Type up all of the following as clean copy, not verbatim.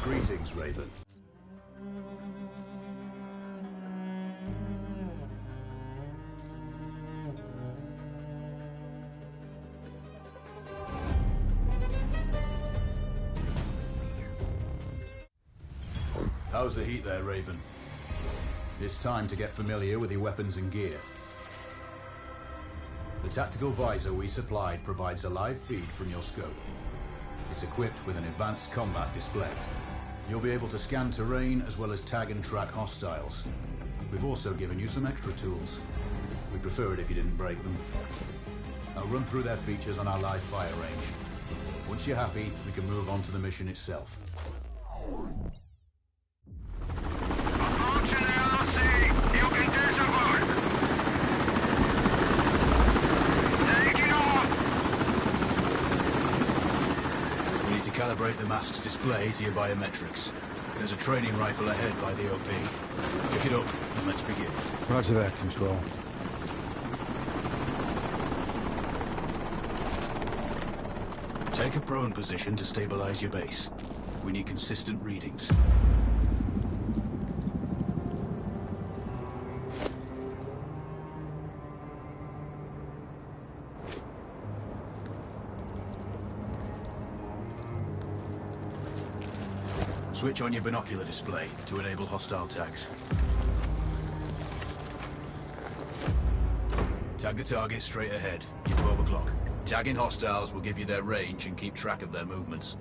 Greetings, Raven. How's the heat there, Raven? It's time to get familiar with your weapons and gear. The tactical visor we supplied provides a live feed from your scope. It's equipped with an advanced combat display. You'll be able to scan terrain as well as tag and track hostiles. We've also given you some extra tools. We'd prefer it if you didn't break them. I'll run through their features on our live fire range. Once you're happy, we can move on to the mission itself. Calibrate the mask's display to your biometrics. There's a training rifle ahead by the OP. Pick it up and let's begin. Roger that, Control. Take a prone position to stabilize your base. We need consistent readings. Switch on your binocular display to enable hostile tags. Tag the target straight ahead. You're 12 o'clock. Tagging hostiles will give you their range and keep track of their movements.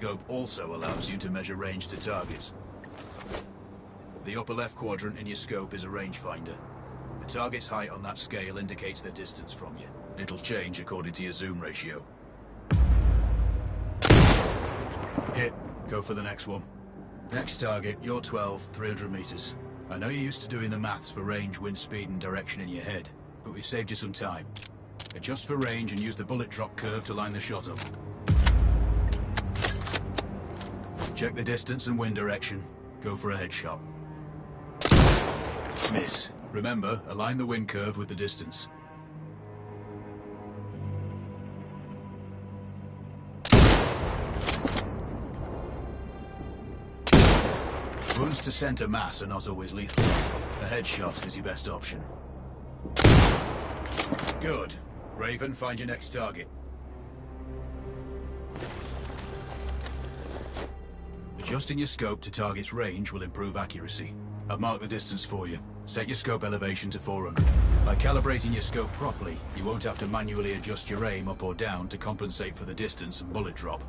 Scope also allows you to measure range to targets. The upper left quadrant in your scope is a rangefinder. The target's height on that scale indicates their distance from you. It'll change according to your zoom ratio. Hit. Go for the next one. Next target, you're 12, 300 meters. I know you're used to doing the maths for range, wind speed and direction in your head, but we've saved you some time. Adjust for range and use the bullet drop curve to line the shot up. Check the distance and wind direction. Go for a headshot. Miss. Remember, align the wind curve with the distance. Wounds to center mass are not always lethal. A headshot is your best option. Good. Raven, find your next target. Adjusting your scope to target's range will improve accuracy. I've marked the distance for you. Set your scope elevation to 400. By calibrating your scope properly, you won't have to manually adjust your aim up or down to compensate for the distance and bullet drop.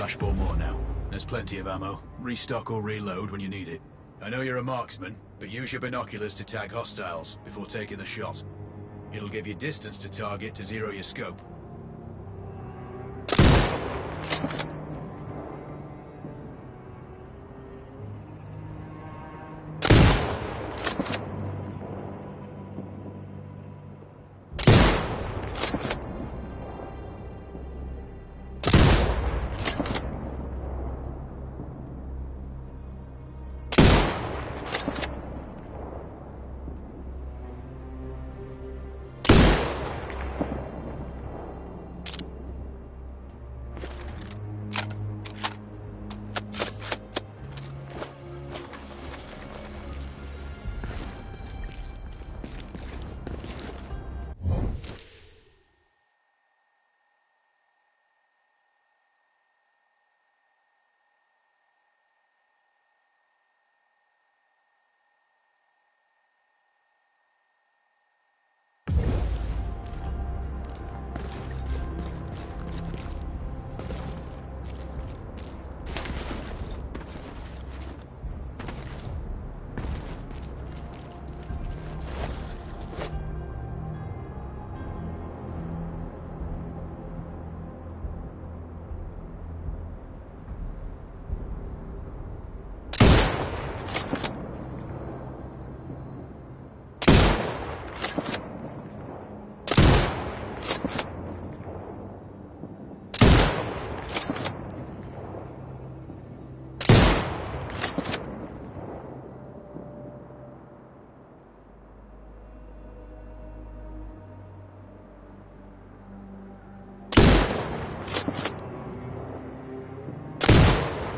stash 4 more now. There's plenty of ammo. Restock or reload when you need it. I know you're a marksman, but use your binoculars to tag hostiles before taking the shot. It'll give you distance to target to zero your scope.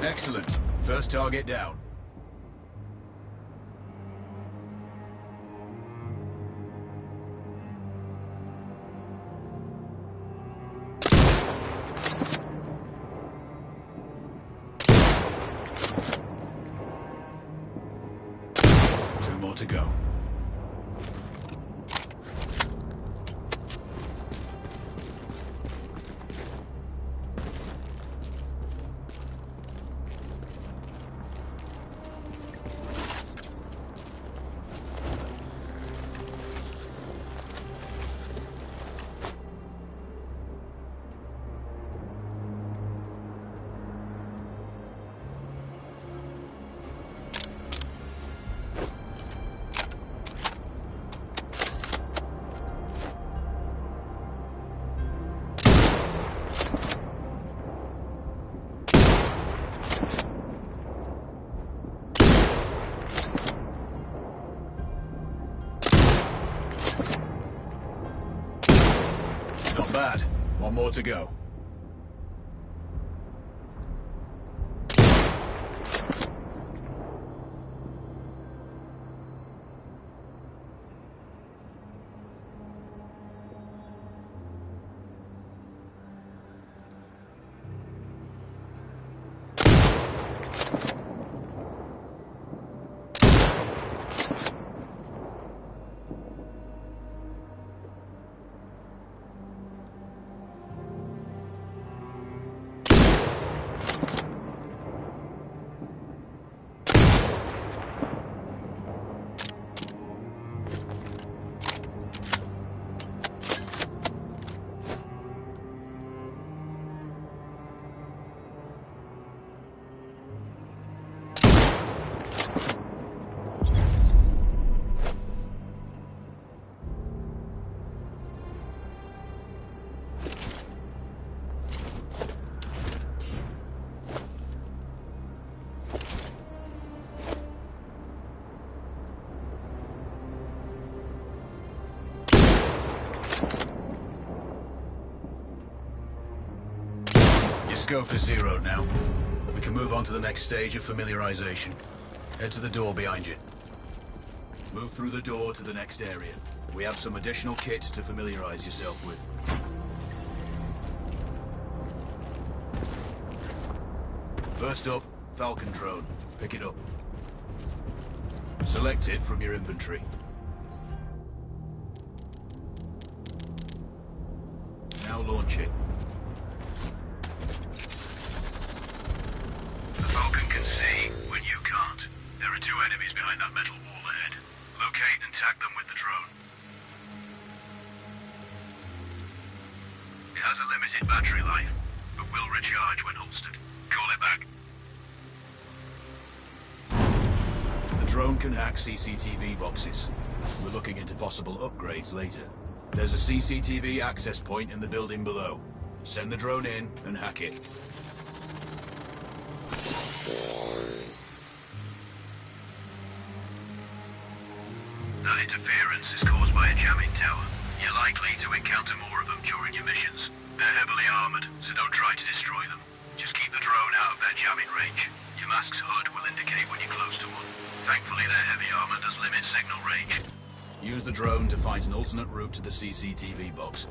Excellent. First target down. Two more to go. Not bad. One more to go. Scope is zeroed now. We can move on to the next stage of familiarization. Head to the door behind you. Move through the door to the next area. We have some additional kit to familiarize yourself with. First up, Falcon drone. Pick it up. Select it from your inventory. Now launch it. see when you can't. There are 2 enemies behind that metal wall ahead. Locate and tag them with the drone. It has a limited battery life, but will recharge when holstered. Call it back. The drone can hack CCTV boxes. We're looking into possible upgrades later. There's a CCTV access point in the building below. Send the drone in and hack it. That interference is caused by a jamming tower. You're likely to encounter more of them during your missions. They're heavily armored, so don't try to destroy them. Just keep the drone out of their jamming range. Your mask's hood will indicate when you're close to one. Thankfully, their heavy armor does limit signal range. Use the drone to find an alternate route to the CCTV box.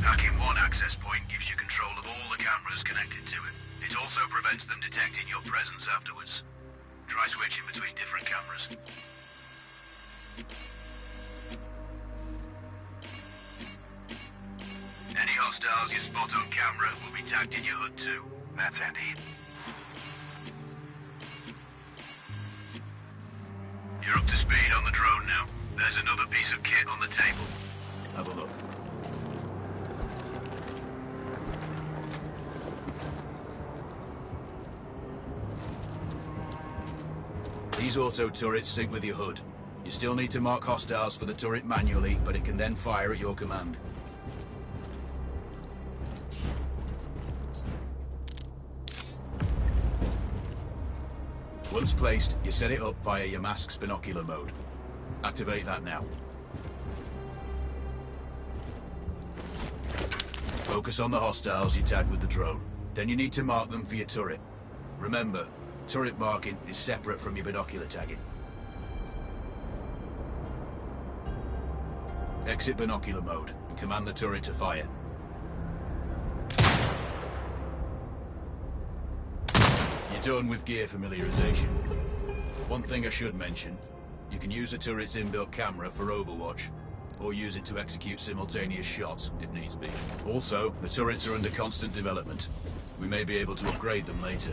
Hacking one access point gives you control of all the cameras connected to it. It also prevents them detecting your presence afterwards. Try switching between different cameras. Any hostiles you spot on camera will be tagged in your hood too. That's handy. You're up to speed on the drone now. There's another piece of kit on the table. Have a look. These auto turrets sync with your hood. You still need to mark hostiles for the turret manually, but it can then fire at your command. Once placed, you set it up via your mask's binocular mode. Activate that now. Focus on the hostiles you tag with the drone. Then you need to mark them for your turret. Remember, turret marking is separate from your binocular tagging. Exit binocular mode and command the turret to fire. You're done with gear familiarization. One thing I should mention, you can use the turret's inbuilt camera for overwatch, or use it to execute simultaneous shots if needs be. Also, the turrets are under constant development. We may be able to upgrade them later.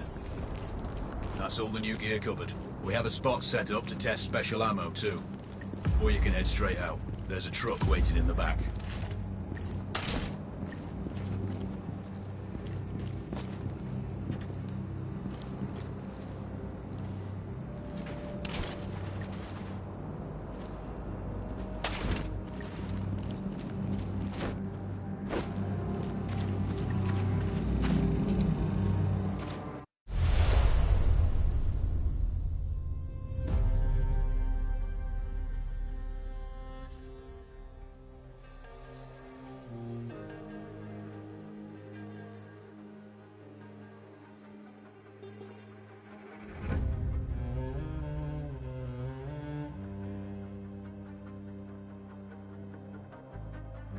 That's all the new gear covered. We have a spot set up to test special ammo too. Or you can head straight out. There's a truck waiting in the back.